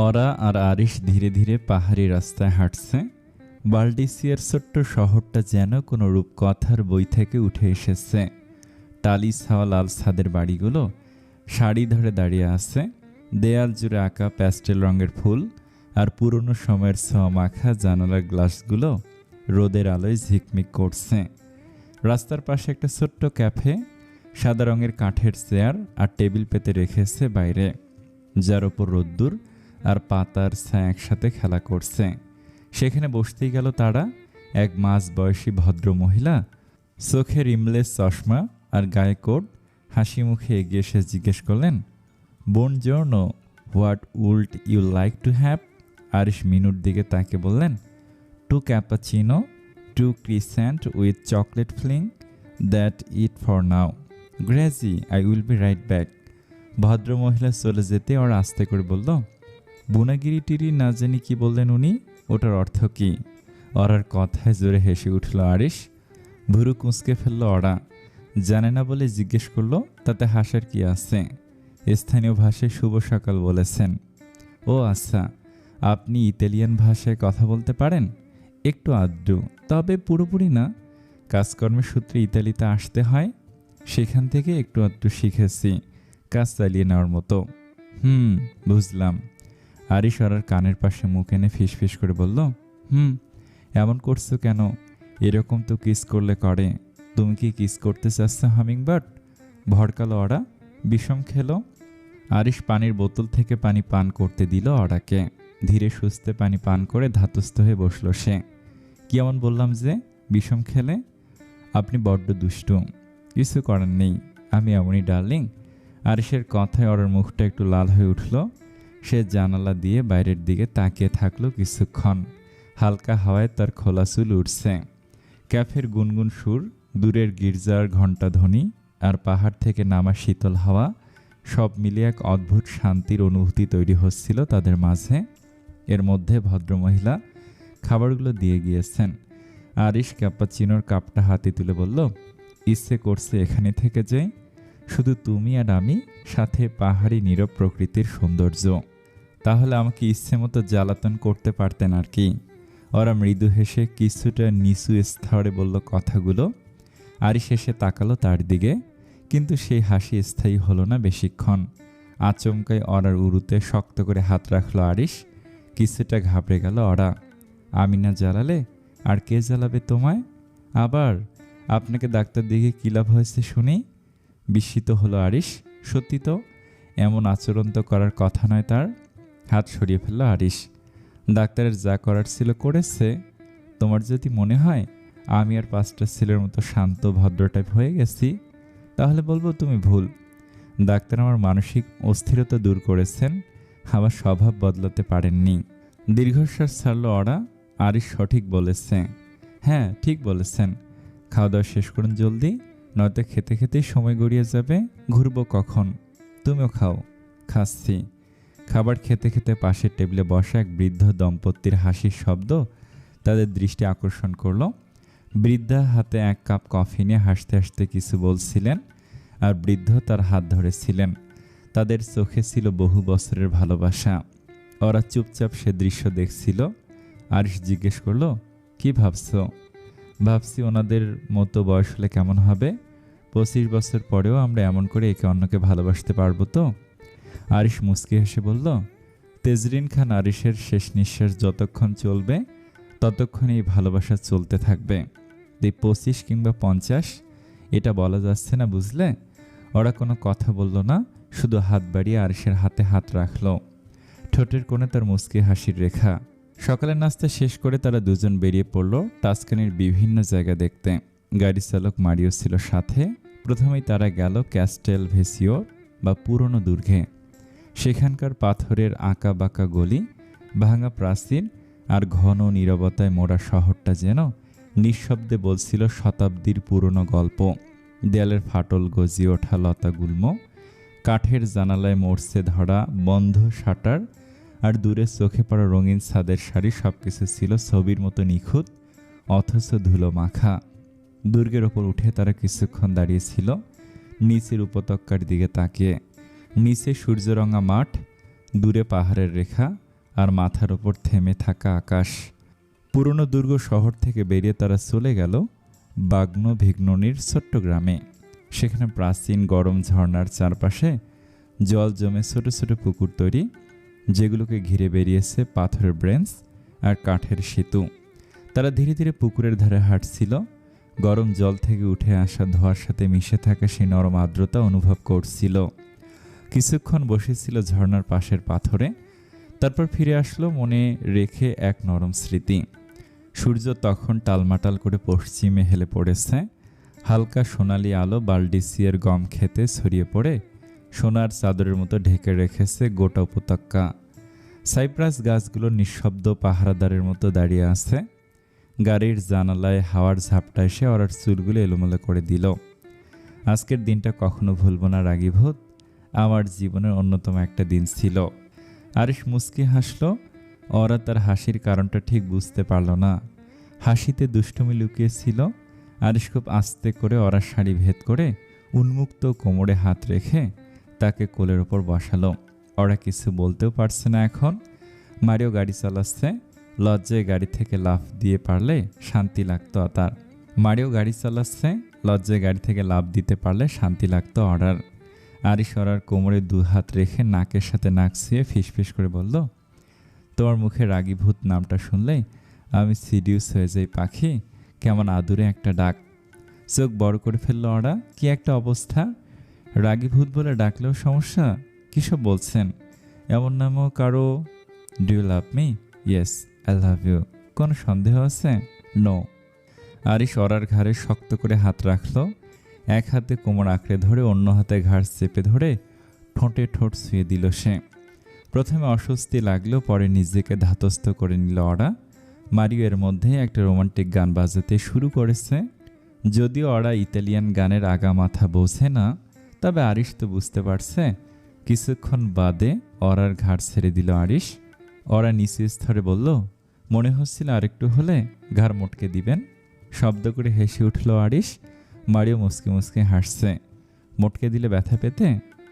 ওরা আর আরিশ ধীরে ধীরে পাহাড়ি রাস্তায় হাঁটছে। বালডিসিয়ার ছোট্ট শহরটা যেন কোনো রূপকথার বই থেকে উঠে এসেছে। টালি ছাওয়া লাল ছাদের বাড়িগুলো সারি ধরে দাঁড়িয়ে আছে। দেয়াল জুড়ে আঁকা প্যাস্টেল রঙের ফুল আর পুরনো সময়ের ছোঁয়া মাখা জানালার গ্লাসগুলো রোদের আলোয় ঝিকমিক করছে। রাস্তার পাশে একটা ছোট্ট ক্যাফে সাদা রঙের কাঠের চেয়ার আর টেবিল পেতে রেখেছে বাইরে, যার ওপর রোদ্দুর আর পাতার ছায়া একসাথে খেলা করছে। সেখানে বসতেই গেল তারা। এক মাঝ বয়সী ভদ্র মহিলা, চোখে রিমলেস চশমা আর গায়ে কোট, হাসি মুখে এগিয়ে এসে জিজ্ঞেস করলেন, বনজর্নো, what would you like to have? Arish মিনুর দিকে তাকে বললেন, 2 cappuccino, 2 croissant with chocolate filling, that it for now. গ্রেজি, I will be right back. ভদ্রমহিলা চলে যেতে ওর আস্তে করে বলল, বুনাগিরি টিরি না জানি কি বললেন উনি, ওটার অর্থ কি? ওরার কথায় জোরে হেসে উঠল আরিশ। ভুরু কুঁচকে ফেলল ওরা। জানে না বলে জিজ্ঞেস করলো, তাতে হাসার কি আছে? স্থানীয় ভাষায় শুভ সকাল বলেছেন। ও আচ্ছা, আপনি ইতালিয়ান ভাষায় কথা বলতে পারেন? একটু আধটু, তবে পুরোপুরি না। কাজকর্মের সূত্রে ইতালিতে আসতে হয়, সেখান থেকে একটু আধটু শিখেছি, কাজ চালিয়ে নেওয়ার মতো। বুঝলাম। আরিশ ওরার কানের পাশে মুখ এনে ফিসফিস করে বলল, এমন করছো কেন? এরকম তো কিস করলে করে। তুমি কি কিস করতে চাচ্ছ হামিংবার্ড? ভড়কালো ওরা। বিষম খেলো। আরিশ পানির বোতল থেকে পানি পান করতে দিল ওরাকে। ধীরে সুস্থে পানি পান করে ধাতস্থ হয়ে বসল সে। কি এমন বললাম যে বিষম খেলে? আপনি বড্ড দুষ্টু। কিছু করার নেই, আমি এমনই ডার্লিং। আরিশের কথায় ওর মুখটা একটু লাল হয়ে উঠল। সে জানালা দিয়ে বাইরের দিকে তাকিয়ে থাকলো কিছুক্ষণ। হালকা হাওয়ায় তার খোলা চুল উঠছে। ক্যাফের গুনগুন সুর, দূরের গির্জার ঘণ্টাধ্বনি আর পাহাড় থেকে নামা শীতল হাওয়া সব মিলিয়ে এক অদ্ভুত শান্তির অনুভূতি তৈরি হচ্ছিল তাদের মাঝে। এর মধ্যে ভদ্রমহিলা খাবারগুলো দিয়ে গিয়েছেন। আরিশ ক্যাপাচিনোর কাপটা হাতে তুলে বলল, ইচ্ছে করছে এখানে থেকে যাই, শুধু তুমি আর আমি, সাথে পাহাড়ি নীরব প্রকৃতির সৌন্দর্য। তাহলে আমাকে ইচ্ছে মতো জ্বালাতন করতে পারতেন আর কি। ওরা মৃদু হেসে কিছুটা নিচু স্তরে বলল কথাগুলো। আরিশ এসে তাকালো তার দিকে, কিন্তু সেই হাসি স্থায়ী হলো না বেশিক্ষণ। আচমকায় ওরার উরুতে শক্ত করে হাত রাখলো আরিশ। কিছুটা ঘাবড়ে গেল ওরা। আমি না জ্বালালে আর কে জ্বালাবে তোমায়? আবার আপনাকে ডাক্তার দিকে কী লাভ হয়েছে শুনি? বিস্মিত হলো আরিশ। সত্যি তো, এমন আচরণ তো করার কথা নয় তার। হাত সরিয়ে ফেলল আরিশ। ডাক্তারের যা করার ছিল করেছে। তোমার যদি মনে হয় আমি আর 5টা ছেলের মতো শান্ত ভদ্র টাইপ হয়ে গেছি, তাহলে বলবো তুমি ভুল। ডাক্তার আমার মানসিক অস্থিরতা দূর করেছেন, আমার স্বভাব বদলাতে পারেননি। দীর্ঘশ্বাস ছাড়ল ওরা। আরিশ সঠিক বলেছে। হ্যাঁ, ঠিক বলেছেন। খাওয়া দাওয়া শেষ করুন জলদি, নয়তো খেতে খেতেই সময় গড়িয়ে যাবে। ঘুরবো কখন? তুমিও খাও। খাচ্ছি। খাবার খেতে খেতে পাশের টেবিলে বসা এক বৃদ্ধ দম্পতির হাসির শব্দ তাদের দৃষ্টি আকর্ষণ করল। বৃদ্ধা হাতে 1 কাপ কফি নিয়ে হাসতে হাসতে কিছু বলছিলেন, আর বৃদ্ধ তার হাত ধরেছিলেন। তাদের চোখে ছিল বহু বছরের ভালোবাসা। ওরা চুপচাপ সে দৃশ্য দেখছিল। আরিশ জিজ্ঞেস করলো, কি ভাবছো? ভাবছি ওনাদের মতো বয়স হলে কেমন হবে। 25 বছর পরেও আমরা এমন করে একে অন্যকে ভালোবাসতে পারবো তো? আরিশ মুচকি হেসে বলল, তেজরিন খান আরিশের শেষ নিঃশ্বাস যতক্ষণ চলবে ততক্ষণ এই ভালোবাসা চলতে থাকবে। 25 কিংবা 50 এটা বলা যাচ্ছে না, বুঝলে? ওরা কোনো কথা বলল না, শুধু হাত বাড়িয়ে আরিশের হাতে হাত রাখল। ঠোঁটের কোণে তার মুচকি হাসির রেখা। সকালের নাস্তা শেষ করে তারা দুজন বেরিয়ে পড়ল টাস্কানির বিভিন্ন জায়গা দেখতে। গাড়ি চালক মারিও ছিল সাথে। প্রথমেই তারা গেল ক্যাস্টেল ভেসিও বা পুরনো দুর্গে। সেখানকার পাথরের আঁকা বাঁকা গলি, ভাঙা প্রাচীর আর ঘন নীরবতায় মোড়া শহরটা যেন নিঃশব্দে বলছিল শতাব্দীর পুরনো গল্প। দেয়ালের ফাটল গজিয়ে ওঠা লতাগুল্ম, কাঠের জানালায় মরছে ধরা বন্ধ শাটার আর দূরে চোখে পড়া রঙিন ছাদের শাড়ি, সবকিছু ছিল ছবির মতো নিখুঁত, অথচ ধুলো মাখা। দুর্গের ওপর উঠে তারা কিছুক্ষণ দাঁড়িয়েছিল নিচের উপত্যকার দিকে তাকিয়ে। নিচে সূর্যরঙা মাঠ, দূরে পাহাড়ের রেখা আর মাথার ওপর থেমে থাকা আকাশ। পুরনো দুর্গ শহর থেকে বেরিয়ে তারা চলে গেল বাগ্ন ভিগ্ননির ছোট্ট গ্রামে। সেখানে প্রাচীন গরম ঝর্ণার চারপাশে জল জমে ছোট ছোট পুকুর তৈরি, যেগুলোকে ঘিরে বেরিয়েছে পাথরের ব্রেঞ্চ আর কাঠের সেতু। তারা ধীরে ধীরে পুকুরের ধারে হাঁটছিল, গরম জল থেকে উঠে আসা ধোঁয়ার সাথে মিশে থাকা সেই নরম আর্দ্রতা অনুভব করছিল। কিছুক্ষণ বসেছিল ঝর্ণার পাশের পাথরে, তারপর ফিরে আসলো মনে রেখে এক নরম স্মৃতি। সূর্য তখন টালমাটাল করে পশ্চিমে হেলে পড়েছে। হালকা সোনালি আলো বালডিসিয়ার গম খেতে ছড়িয়ে পড়ে সোনার চাদরের মতো ঢেকে রেখেছে গোটা উপত্যকা। সাইপ্রাস গাছগুলো নিঃশব্দ পাহারাদারের মতো দাঁড়িয়ে আছে। গাড়ির জানালায় হাওয়ার ঝাপটা এসে ওর চুলগুলো এলোমেলো করে দিল। আজকের দিনটা কখনো ভুলব না রাগীভূত, আমার জীবনের অন্যতম একটা দিন ছিল। আরিশ মুচকি হাসল। ওরা তার হাসির কারণটা ঠিক বুঝতে পারল না। হাসিতে দুষ্টুমি লুকিয়েছিল। আরিশ খুব আস্তে করে ওরা শাড়ি ভেদ করে উন্মুক্ত কোমরে হাত রেখে তাকে কোলের ওপর বসালো। ওরা কিছু বলতেও পারছে না এখন। মারিও গাড়ি চালাচ্ছে। লজ্জায় গাড়ি থেকে লাফ দিয়ে পারলে শান্তি লাগতো তার। মারিও গাড়ি চালাচ্ছে, লজ্জায় গাড়ি থেকে লাফ দিতে পারলে শান্তি লাগতো ওরার। আরিশ ওরার কোমরে দু হাত রেখে নাকের সাথে নাক ছুঁয়ে ফিসফিস করে বলল, তোমার মুখে রাগীভূত নামটা শুনলে আমি সিডিউস হয়ে যাই পাখি। কেমন আদুরে একটা ডাক। চোখ বড় করে ফেললো ওরা। কি একটা অবস্থা! রাগীভূত বলে ডাকলেও সমস্যা? কিসব বলছেন? এমন নামও কারো? Do you love me? Yes, I love you. কোনো সন্দেহ আছে? নো। আরিশ ওরার ঘাড়ে শক্ত করে হাত রাখলো। এক হাতে কোমর আঁকড়ে ধরে অন্য হাতে ঘাড় চেপে ধরে ঠোঁটে ঠোঁট ছুঁয়ে দিল সে। প্রথমে অস্বস্তি লাগলেও পরে নিজেকে ধাতস্থ করে নিল ওরা। মারিও এর মধ্যে একটা রোমান্টিক গান বাজাতে শুরু করেছে। যদিও ওরা ইতালিয়ান গানের আগা মাথা বোঝে না, তবে আরিশ তো বুঝতে পারছে। কিছুক্ষণ বাদে ওরার ঘাড় ছেড়ে দিল আরিশ। ওরা নিচু স্তরে বলল, মনে হচ্ছিল আরেকটু হলে ঘাড় মোটকে দিবেন। শব্দ করে হেসে উঠল আরিশ। মারিও মুসকে মুসকে হাসছে। মোটকে দিলে ব্যথা পেতে?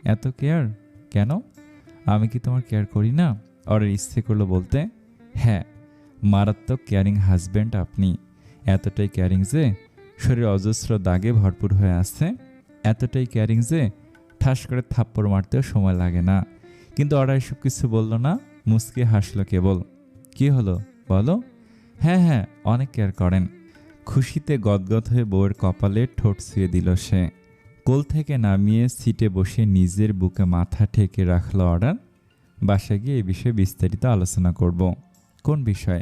এত কেয়ার কেন? আমি কি তোমার কেয়ার করি না? ওরা ইচ্ছে করলো বলতে, হ্যাঁ, মারাত্মক কেয়ারিং হাজব্যান্ড আপনি। এতটাই কেয়ারিং যে শরীর অজস্র দাগে ভরপুর হয়ে আছে। এতটাই কেয়ারিং যে ঠাস করে থাপ্পড় মারতেও সময় লাগে না। কিন্তু ওরা এসব কিছু বলল না, মুচকে হাসলো কেবল। কি হলো বলো? হ্যাঁ হ্যাঁ, অনেক কেয়ার করেন। খুশিতে গদগদ হয়ে বউয়ের কপালে ঠোঁট ছুঁয়ে দিল সে। কোল থেকে নামিয়ে সিটে বসে নিজের বুকে মাথা ঠেকে রাখলো অর্ডার। বাসায় গিয়ে এই বিষয়ে বিস্তারিত আলোচনা করব। কোন বিষয়?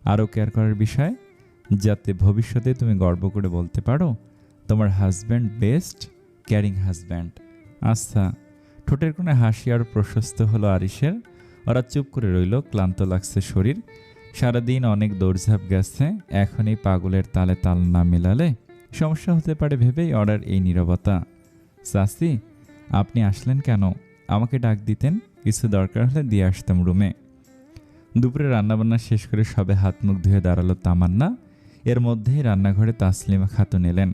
আরও কেয়ার করার বিষয়, যাতে ভবিষ্যতে তুমি গর্ব করে বলতে পারো তোমার হাজব্যান্ড বেস্ট কেয়ারিং হাজব্যান্ড। আচ্ছা। ঠোঁটের কোণে হাসি আর প্রশস্ত হলো আরিশের। ওরা চুপ করে রইল। ক্লান্ত লাগছে শরীর। সারাদিন অনেক দৌড়ঝাঁপ গেছে। এখন এই পাগলের তালে তাল না মেলালে সমস্যা হতে পারে ভেবেই অর্ডার এই নীরবতা। চাচি, আপনি আসলেন কেন? আমাকে ডাক দিতেন, কিছু দরকার হলে দিয়ে আসতাম রুমে। দুপুরে রান্নাবান্না শেষ করে সবে হাত মুখ ধুয়ে দাঁড়ালো তামান্না। এর মধ্যেই রান্নাঘরে তাসলিমা খাতুন এলেন।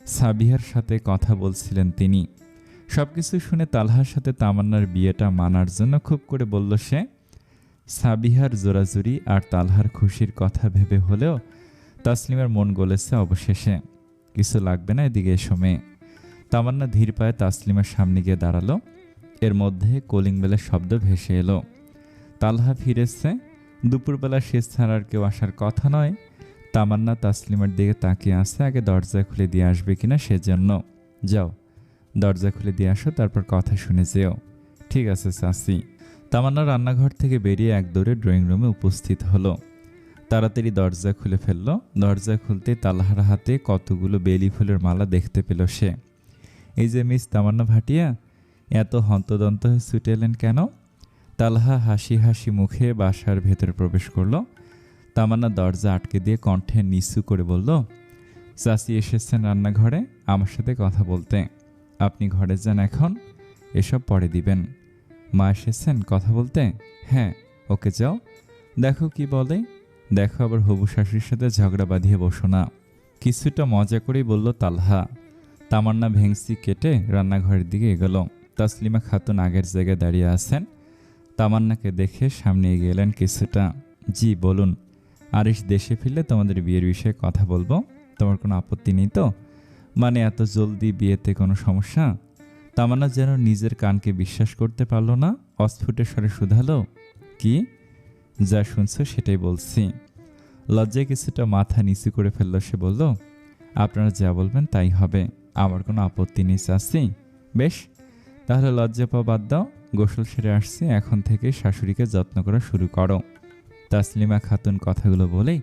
সাবিহার সাথে কথা বলছিলেন তিনি। সবকিছু শুনে তালহার সাথে তামান্নার বিয়েটা মানার জন্য খুব করে বলল সে। সাবিহার জোরাজুরি আর তালহার খুশির কথা ভেবে হলেও তাসলিমার মন গলেছে অবশেষে। কিছু লাগবে না, এদিকে এসো মেয়ে। তামান্না ধীর পায়ে তাসলিমার সামনে গিয়ে দাঁড়ালো। এর মধ্যে কলিং বেলের শব্দ ভেসে এলো। তালহা ফিরেছে। দুপুরবেলা সে ছাড়া আর কেউ আসার কথা নয়। তামান্না তাসলিমার দিকে তাকিয়ে আসছে, আগে দরজা খুলে দিয়ে আসবে কিনা সেজন্য। যাও, দরজা খুলে দিয়ে আসো, তারপর কথা শুনে যেও। ঠিক আছে চাচি। তামান্না রান্নাঘর থেকে বেরিয়ে এক দৌড়ে ড্রয়িং রুমে উপস্থিত হলো। তাড়াতাড়ি দরজা খুলে ফেলল। দরজা খুলতে তালহার হাতে কতগুলো বেলি ফুলের মালা দেখতে পেল সে। এই যে মিস তামান্না ভাটিয়া, এত হন্তদন্ত হয়ে ছুটে এলেন কেন? তালহা হাসি হাসি মুখে বাসার ভেতরে প্রবেশ করল। তামান্না দরজা আটকে দিয়ে কণ্ঠে নিচু করে বলল, চাচি এসেছেন রান্নাঘরে আমার সাথে কথা বলতে। আপনি ঘরে যান এখন, এসব পরে দিবেন। মা এসেছেন কথা বলতে? হ্যাঁ। ওকে যাও, দেখো কি বলে। দেখো আবার হবু শাশুড়ির সাথে ঝগড়া বাঁধিয়ে বসো না। কিছুটা মজা করেই বলল তালহা। তামান্না ভেংসি কেটে রান্নাঘরের দিকে এগোলো। তাসলিমা খাতুন আগের জায়গায় দাঁড়িয়ে আছেন। তামান্নাকে দেখে সামনে এগিয়ে এলেন কিছুটা। জি বলুন, আরিশ দেশে ফিরলে তোমাদের বিয়ের বিষয়ে কথা বলবো। তোমার কোনো আপত্তি নেই তো? মানে এত জলদি বিয়েতে কোনো সমস্যা? তামান্না যেন নিজের কানকে বিশ্বাস করতে পারল না, অস্ফুটে স্বরে শুধালো, কি? যা শুনছো সেটাই বলছি। লজ্জায় কিছুটা মাথা নিচু করে ফেলল সে। বলল, আপনারা যা বলবেন তাই হবে, আমার কোনো আপত্তি নেই চাচি। বেশ, তাহলে লজ্জা পাওয়া বাদ দাও, গোসল সেরে আসছি, এখন থেকে শাশুড়িকে যত্ন করা শুরু করো। তাসলিমা খাতুন কথাগুলো বলেই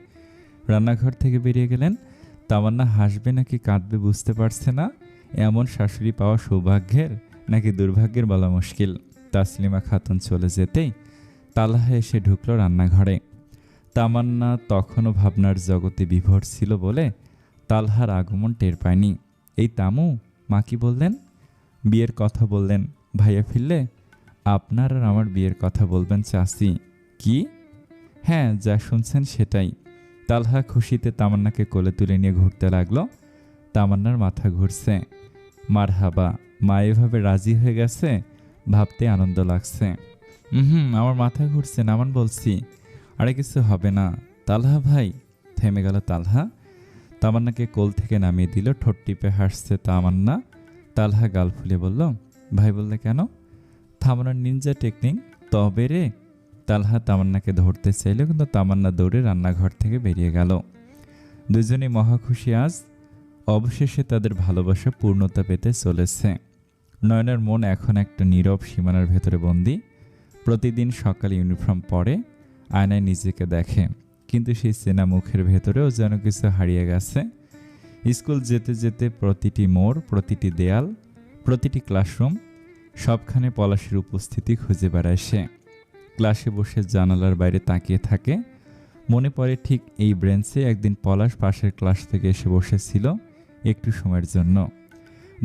রান্নাঘর থেকে বেরিয়ে গেলেন। তামান্না হাসবে নাকি কাঁদবে বুঝতে পারছে না। এমন শাশুড়ি পাওয়া সৌভাগ্যের নাকি দুর্ভাগ্যের বলা মুশকিল। তাসলিমা খাতুন চলে যেতেই তালহা এসে ঢুকল রান্নাঘরে। তামান্না তখনও ভাবনার জগতে বিভোর ছিল বলে তালহার আগমন টের পায়নি। এই তামু, মা কি বললেন? বিয়ের কথা বললেন। ভাইয়া ফিরলে আপনার আর আমার বিয়ের কথা বলবেন চাচি। কি? হ্যাঁ, যা শুনছেন সেটাই। তালহা খুশিতে তামান্নাকে কোলে তুলে নিয়ে ঘুরতে লাগলো। তামান্নার মাথা ঘুরছে। মারহাবা, মা এভাবে রাজি হয়ে গেছে ভাবতে আনন্দ লাগছে। আমার মাথা ঘুরছে, নামান বলছি। আরে কিছু হবে না তালহা ভাই। থেমে গেল তালহা। তামান্নাকে কোল থেকে নামিয়ে দিল। ঠোঁট টিপে হাসছে তামান্না। তালহা গাল ফুলে বলল, ভাই বললে কেন? থামানোর নিনজা টেকনিক তবে রে। তালহা তামান্নাকে ধরতে চাইল, কিন্তু তামান্না দৌড়ে রান্নাঘর থেকে বেরিয়ে গেল। দুজনেই মহা খুশি আজ। অবশেষে তাদের ভালোবাসা পূর্ণতা পেতে চলেছে। নয়নার মন এখন একটা নীরব সীমানার ভেতরে বন্দি। প্রতিদিন সকালে ইউনিফর্ম পরে আয়নায় নিজেকে দেখে, কিন্তু সেই চেনা মুখের ভেতরেও যেন কিছু হারিয়ে গেছে। স্কুল যেতে যেতে প্রতিটি মোড়, প্রতিটি দেয়াল, প্রতিটি ক্লাসরুম, সবখানে পলাশের উপস্থিতি খুঁজে বেড়ায় সে। ক্লাসে বসে জানালার বাইরে তাকিয়ে থাকে। মনে পড়ে ঠিক এই ব্রেঞ্চে একদিন পলাশ পাশের ক্লাস থেকে এসে বসেছিল একটু সময়ের জন্য।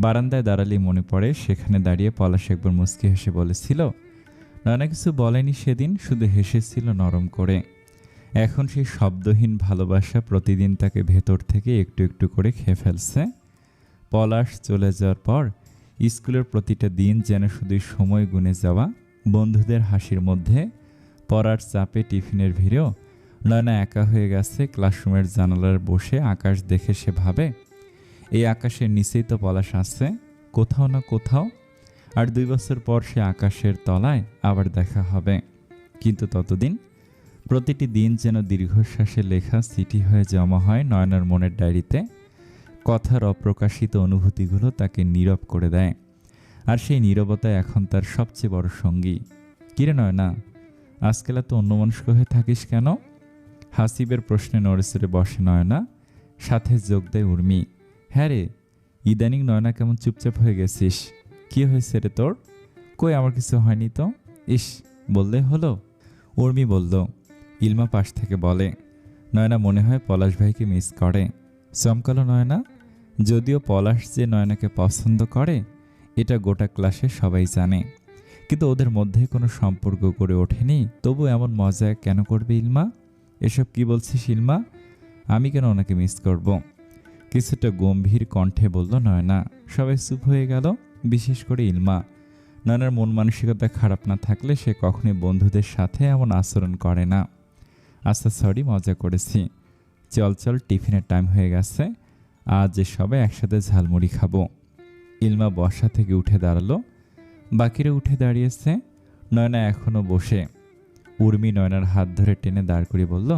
বারান্দায় দাঁড়ালেই মনে পড়ে সেখানে দাঁড়িয়ে পলাশ একবার মুচকি হেসে বলেছিল, নানা কিছু বলেনি সেদিন, শুধু হেসেছিল নরম করে। এখন সেই শব্দহীন ভালোবাসা প্রতিদিন তাকে ভেতর থেকে একটু একটু করে খেয়ে ফেলছে। পলাশ চলে যাওয়ার পর স্কুলের প্রতিটা দিন যেন শুধুই সময় গুনে যাওয়া। বন্ধুদের হাসির মধ্যে, পড়ার চাপে, টিফিনের ভিড়েও নয়না একা হয়ে গেছে। ক্লাসরুমের জানালার বসে আকাশ দেখে সে ভাবে, এই আকাশের নিচেই তো পলাশ আছে কোথাও না কোথাও। আর 2 বছর পর সে আকাশের তলায় আবার দেখা হবে। কিন্তু ততদিন প্রতিটি দিন যেন দীর্ঘশ্বাসে লেখা চিঠি হয়ে জমা হয় নয়নার মনের ডায়েরিতে। কথার অপ্রকাশিত অনুভূতিগুলো তাকে নীরব করে দেয়। আর সেই নীরবতা এখন তার সবচেয়ে বড় সঙ্গী। কিরে নয়না, আজকাল এত অন্যমনস্ক হয়ে থাকিস কেন? হাসিবের প্রশ্নে নড়েচড়ে বসে নয়না। সাথে যোগ দেয় উর্মি। হ্যাঁ রে, ইদানিং নয়না কেমন চুপচাপ হয়ে গেছিস। কি হয়েছে রে তোর? কই, আমার কিছু হয়নি তো। ইস, বললে হলো। উর্মি বলল। ইলমা পাশ থেকে বলে, নয়না মনে হয় পলাশ ভাইকে মিস করে। চমকালো নয়না। যদিও পলাশ যে নয়নাকে পছন্দ করে এটা গোটা ক্লাসে সবাই জানে, কিন্তু ওদের মধ্যে কোনো সম্পর্ক গড়ে ওঠেনি। তবু এমন মজা কেন করবে ইলমা? এসব কি বলছিস ইলমা? আমি কেন ওনাকে মিস করব? কিছুটা গম্ভীর কণ্ঠে বলল নয়না। সবাই চুপ হয়ে গেল, বিশেষ করে ইলমা। নয়নার মন মানসিকতা খারাপ না থাকলে সে কখনোই বন্ধুদের সাথে এমন আচরণ করে না। আচ্ছা সরি, মজা করেছি। চল চল, টিফিনের টাইম হয়ে গেছে, আজ সবাই একসাথে ঝালমুড়ি খাবো। ইলমা বসা থেকে উঠে দাঁড়ালো। বাকিরা উঠে দাঁড়িয়েছে, নয়না এখনো বসে। উর্মি নয়নার হাত ধরে টেনে দাঁড় করিয়ে বলল,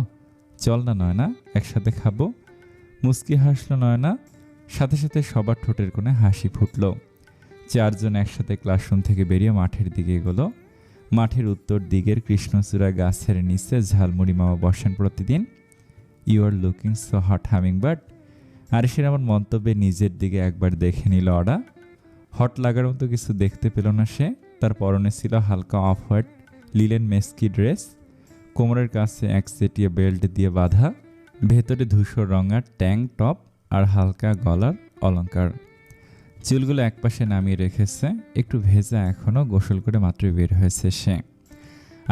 চল না নয়না, একসাথে খাবো। মুচকি হাসলো নয়না। সাথে সাথে সবার ঠোঁটের কোণে হাসি ফুটল। 4 জন একসাথে ক্লাসরুম থেকে বেরিয়ে মাঠের দিকে এগোলো। মাঠের উত্তর দিকের কৃষ্ণচূড়া গাছের নিচে ঝালমুড়ি মামা বসেন প্রতিদিন। You are looking so hot hummingbird. আরিশের আমার মন্তব্যে নিজের দিকে একবার দেখে নিল ওরা। হট লাগার মতো কিছু দেখতে পেল না সে। তার পরনে ছিল হালকা অফ হোয়াইট লিলেন মেস্কি ড্রেস, কোমরের কাছে একচেটিয়া বেল্ট দিয়ে বাঁধা, ভেতরে ধূসর রঙার ট্যাঙ্ক টপ আর হালকা গলার অলংকার। চুলগুলো একপাশে নামিয়ে রেখেছে, একটু ভেজা এখনও, গোসল করে মাত্রই বের হয়েছে সে।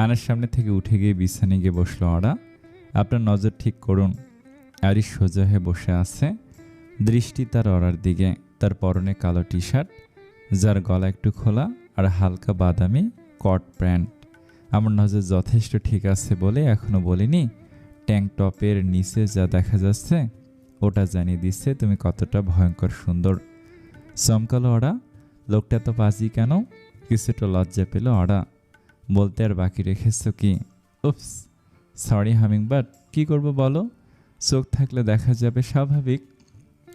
আনার সামনে থেকে উঠে গিয়ে বিছানায় গিয়ে বসলো ওরা। আপনার নজর ঠিক করুন। আরিশ সোজা হয়ে বসে আছে, দৃষ্টি তার ওরার দিকে। তার পরনে কালো টি শার্ট, যার গলা একটু খোলা, আর হালকা বাদামি কট প্যান্ট। আমার নজর যথেষ্ট ঠিক আছে বলে এখনো বলিনি ট্যাঙ্ক টপের নিচে যা দেখা যাচ্ছে ওটা জানিয়ে দিচ্ছে তুমি কতটা ভয়ঙ্কর সুন্দর। চমকালো ওরা। লোকটা তো পাজি কেন? কিছুটা লজ্জা পেল ওরা। বলতে আর বাকি রেখেছ কি? উপস, সরি হামিংবার্ড, কি করব বলো? চোখ থাকলে দেখা যাবে স্বাভাবিক।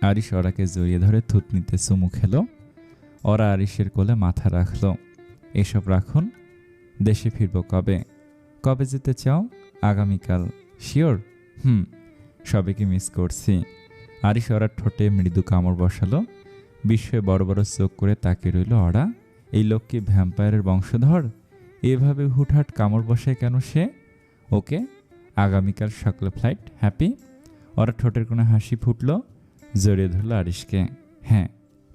আরিশ ওরাকে জড়িয়ে ধরে থুতনিতে চুমু খেলো। ওরা আরিশের কোলে মাথা রাখলো। এসব রাখুন, দেশে ফিরবো কবে? কবে যেতে চাও? আগামীকাল। শিওর? সবাইকে মিস করছি। আরিশ ওরা ঠোঁটে মৃদু কামড় বসালো। বিস্ময়ে বড় বড় চোখ করে তাকিয়ে রইল ওরা। এই লোক কি ভ্যাম্পায়ারের বংশধর? এভাবে হুটহাট কামড় বসায় কেন সে? ওকে, আগামীকাল সকালে ফ্লাইট। হ্যাপি? ওরা ঠোঁটের কোনো হাসি ফুটলো, জড়িয়ে ধরলো আরিশকে। হ্যাঁ,